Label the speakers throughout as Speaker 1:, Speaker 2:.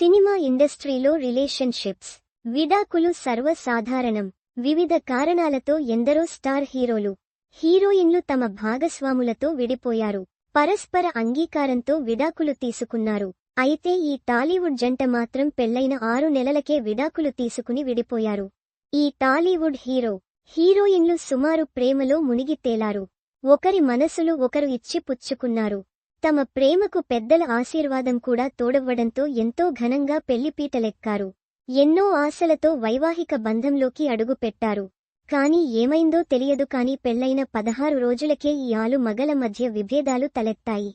Speaker 1: Cinema ఇండస్ట్రీలో relationships, విడాకులు సర్వసాధారణం. వివిధ కారణాలతో ఎందరో స్టార్ హీరోలు, హీరోయిన్లు తమ భాగస్వాములతో విడిపోయారు. పరస్పర అంగీకారంతో విడాకులు తీసుకున్నారు. అయితే ఈ టాలీవుడ్ జంట మాత్రం పెళ్లైన 6 నెలలకే విడాకులు తీసుకుని విడిపోయారు. ఈ టాలీవుడ్ హీరో, హీరోయిన్లు సుమారు ప్రేమలో మునిగి తేలారు. ఒకరి మనసులు ఒకరు ఇచ్చి పుచ్చుకున్నారు. తమ ప్రేమకు పెద్దల ఆశీర్వాదం కూడా తోడవ్వడంతో ఎంతో ఘనంగా పెళ్లిపీటలెక్కారు. ఎన్నో ఆశలతో వైవాహిక బంధంలోకి అడుగుపెట్టారు. కానీ ఏమైందో తెలియదు. కానీ పెళ్లైన 16 రోజులకే ఈ ఆలు మగల మధ్య విభేదాలు తలెత్తాయి.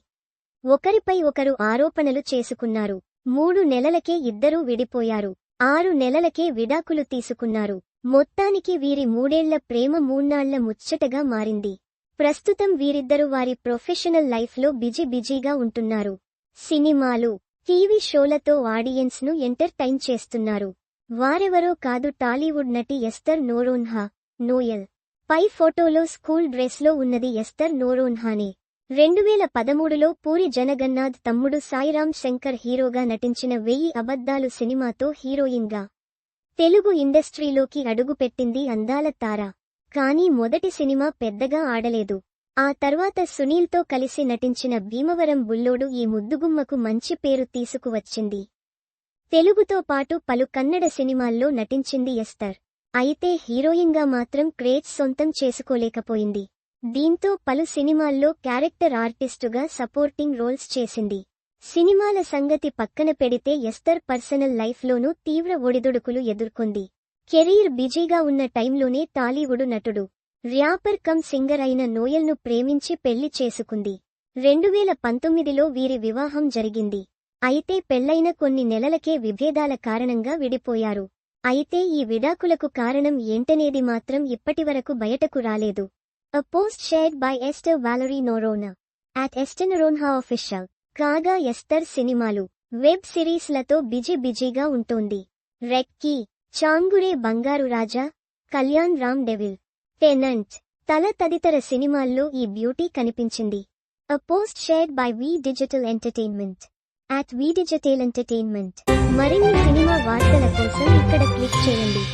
Speaker 1: ఒకరిపై ఒకరు ఆరోపణలు చేసుకున్నారు. 3 నెలలకే ఇద్దరూ విడిపోయారు. 6 నెలలకే విడాకులు తీసుకున్నారు. మొత్తానికి వీరి 3 ఏళ్ల ప్రేమ 3 నాళ్ల ముచ్చటగా మారింది. ప్రస్తుతం వీరిద్దరూ వారి ప్రొఫెషనల్ లైఫ్లో బిజీగా ఉంటున్నారు. సినిమాలు, టీవీ షోలతో ఆడియన్స్ ను ఎంటర్టైన్ చేస్తున్నారు. వారెవరో కాదు, టాలీవుడ్ నటి ఎస్తర్ నోరోన్హా. నోయల్ పై ఫోటోలో స్కూల్ డ్రెస్లో ఉన్నది ఎస్తర్ నోరోన్హానే. 2013లో పూరి జనగన్నాథ్ తమ్ముడు సాయిరామ్ శంకర్ హీరోగా నటించిన 1000 అబద్ధాలు సినిమాతో హీరోయిన్గా తెలుగు ఇండస్ట్రీలోకి అడుగుపెట్టింది అందాల తార. కానీ మొదటి సినిమా పెద్దగా ఆడలేదు. ఆ తర్వాత సునీల్తో కలిసి నటించిన భీమవరం బుల్లోడు ఈ ముద్దుగుమ్మకు మంచి పేరు తీసుకువచ్చింది. తెలుగుతో పాటు పలు కన్నడ సినిమాల్లో నటించింది ఎస్తర్. అయితే హీరోయిన్గా మాత్రం క్రేజ్ సొంతం చేసుకోలేకపోయింది. దీంతో పలు సినిమాల్లో క్యారెక్టర్ ఆర్టిస్టుగా సపోర్టింగ్ రోల్స్ చేసింది. సినిమాల సంగతి పక్కన పెడితే ఎస్తర్ పర్సనల్ లైఫ్లోనూ తీవ్ర ఒడిదుడుకులు ఎదుర్కొంది. కెరీర్ బిజీగా ఉన్న టైంలోనే టాలీవుడ్ నటుడు, ర్యాపర్ కమ్ సింగర్ అయిన నోయల్ను ప్రేమించి పెళ్లి చేసుకుంది. 2019లో వీరి వివాహం జరిగింది. అయితే పెళ్లైన కొన్ని నెలలకే విభేదాల కారణంగా విడిపోయారు. అయితే ఈ విడాకులకు కారణం ఏంటనేది మాత్రం ఇప్పటివరకు బయటకు రాలేదు. A post shared by Esther Valerie Norona @EstherNoronha official. కాగా ఎస్తర్ సినిమాలు, వెబ్ సిరీస్లతో బిజీగా ఉంటోంది. రెక్కీ, చాంగురే బంగారు రాజా, కళ్యాణ్ రామ్ డెవిల్, టెనెంట్, తల తదితర సినిమాల్లో ఈ బ్యూటీ కనిపించింది. A post shared by V Digital Entertainment @VDigitalEntertainment. మరిన్ని సినిమా వార్తల కోసం ఇక్కడ క్లిక్ చేయండి.